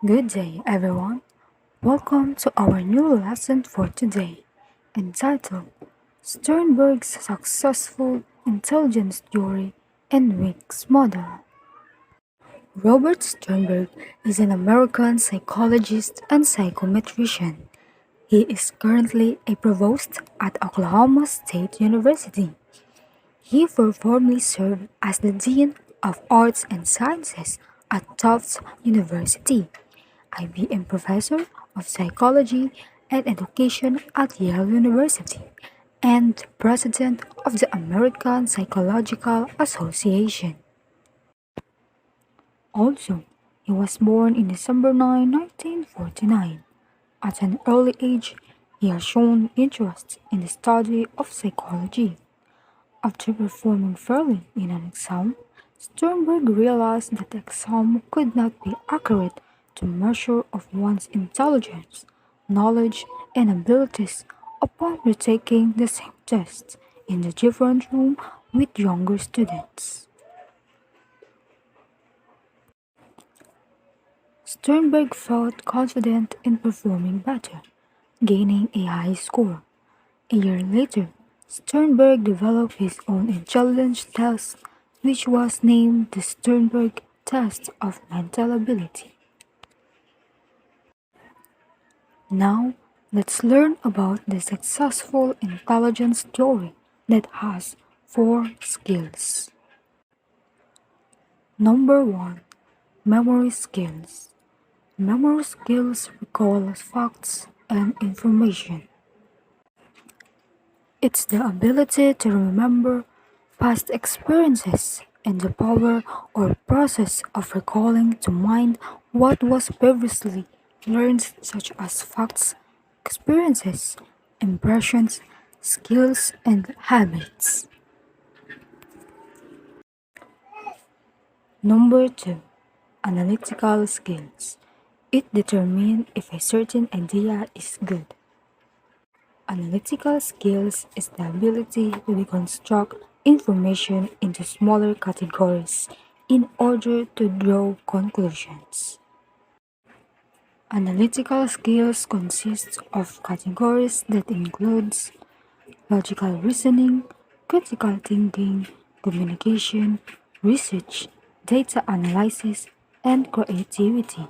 Good day, everyone. Welcome to our new lesson for today, entitled Sternberg's Successful Intelligence Theory and WICS Model. Robert Sternberg is an American psychologist and psychometrician. He is currently a provost at Oklahoma State University. He formerly served as the Dean of Arts and Sciences at Tufts University, IBM Professor of Psychology and Education at Yale University, and President of the American Psychological Association. Also, he was born in December 9, 1949. At an early age, he has shown interest in the study of psychology. After performing fairly in an exam, Sternberg realized that the exam could not be accurate to measure of one's intelligence, knowledge, and abilities upon retaking the same test in the different room with younger students. Sternberg felt confident in performing better, gaining a high score. A year later, Sternberg developed his own intelligence test, which was named the Sternberg Test of Mental Ability. Now, let's learn about the successful intelligence theory that has four skills. Number 1. Memory skills. Memory skills recall facts and information. It's the ability to remember past experiences and the power or process of recalling to mind what was previously learned, such as facts, experiences, impressions, skills, and habits. Number 2. Analytical skills. It determines if a certain idea is good. Analytical skills is the ability to deconstruct information into smaller categories in order to draw conclusions. Analytical skills consist of categories that includes logical reasoning, critical thinking, communication, research, data analysis, and creativity.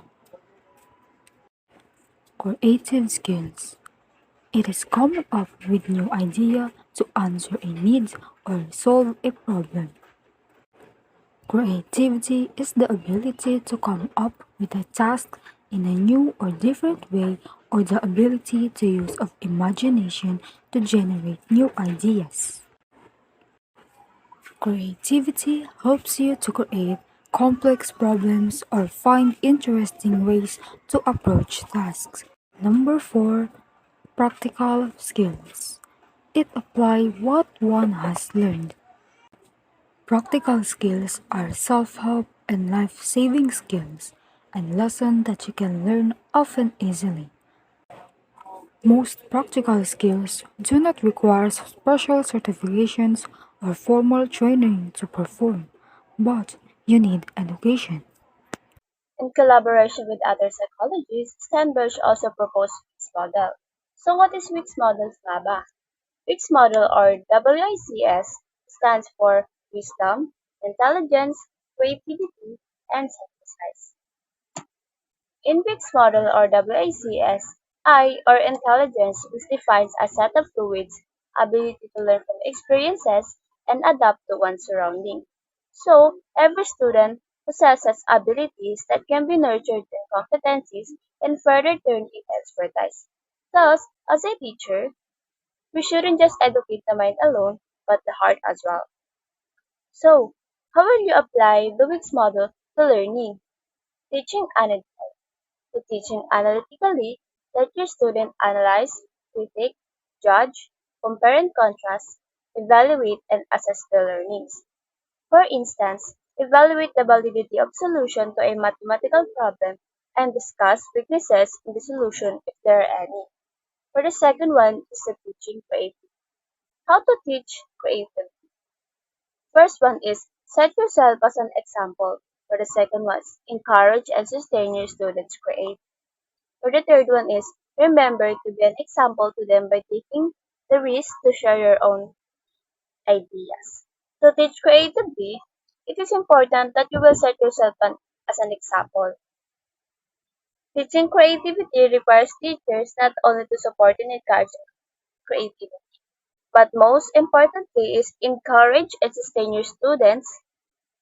Creative skills. It is coming up with new idea to answer a need or solve a problem. Creativity is the ability to come up with a task in a new or different way, or the ability to use of imagination to generate new ideas. Creativity helps you to create complex problems or find interesting ways to approach tasks. Number 4. Practical skills. It applies what one has learned. Practical skills are self-help and life-saving skills and lessons that you can learn often easily. Most practical skills do not require special certifications or formal training to perform, but you need education. In collaboration with other psychologists, Sternberg also proposed WICS model. So what is WICS model nga ba? WICS model or WICS stands for Wisdom, Intelligence, Creativity, and Sacrifice. In WICS model or WICS, I or intelligence is defined as a set of fluids, ability to learn from experiences and adapt to one's surrounding. So, every student possesses abilities that can be nurtured and competencies and further turned into expertise. Thus, as a teacher, we shouldn't just educate the mind alone, but the heart as well. So, how will you apply the WICS model to learning? Teaching analytically. To teaching analytically, let your student analyze, critique, judge, compare and contrast, evaluate and assess their learnings. For instance, evaluate the validity of solution to a mathematical problem and discuss weaknesses in the solution if there are any. For the second one is the teaching creativity. How to teach creativity? First one is set yourself as an example. For the second one is encourage and sustain your students' create. For the third one is remember to be an example to them by taking the risk to share your own ideas. To teach creatively, it is important that you will set yourself as an example. Teaching creativity requires teachers not only to support and encourage creativity, but most importantly is encourage and sustain your students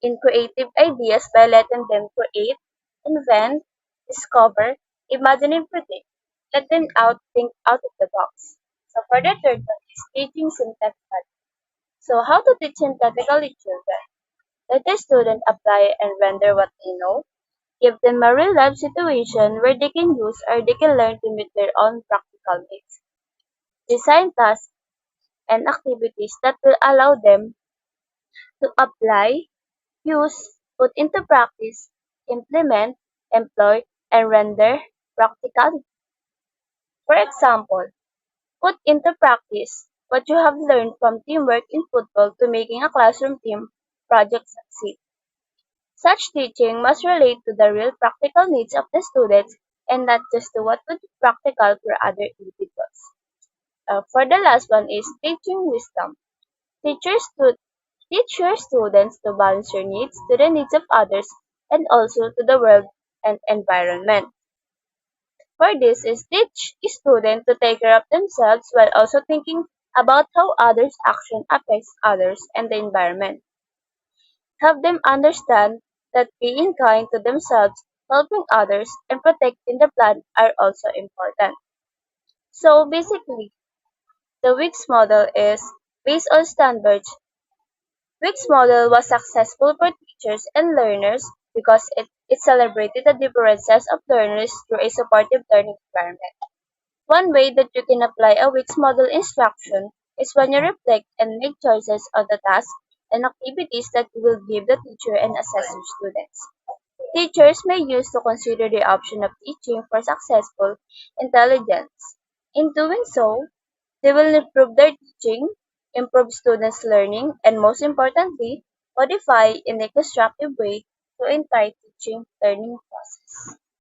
in creative ideas by letting them create, invent, discover, imagine and predict. Let them think out of the box. So for the third one is teaching synthetically. So how to teach synthetically children? Let the student apply and render what they know. Give them a real life situation where they can use or they can learn to meet their own practical needs. Design tasks and activities that will allow them to apply, use, put into practice, implement, employ, and render practical. For example, put into practice what you have learned from teamwork in football to making a classroom team project succeed. Such teaching must relate to the real practical needs of the students and not just to what would be practical for other individuals. For the last one is teaching wisdom. Teachers to teach your students to balance your needs to the needs of others and also to the world and environment. For this is teach students to take care of themselves while also thinking about how others' action affects others and the environment. Have them understand that being kind to themselves, helping others, and protecting the planet are also important. So basically, the WICS model is based on Sternberg. WICS model was successful for teachers and learners because it celebrated the differences of learners through a supportive learning environment. One way that you can apply a WICS model instruction is when you reflect and make choices on the tasks and activities that you will give the teacher and assess your students. Teachers may use to consider the option of teaching for successful intelligence. In doing so, they will improve their teaching, improve students' learning, and most importantly, modify in a constructive way the entire teaching learning process.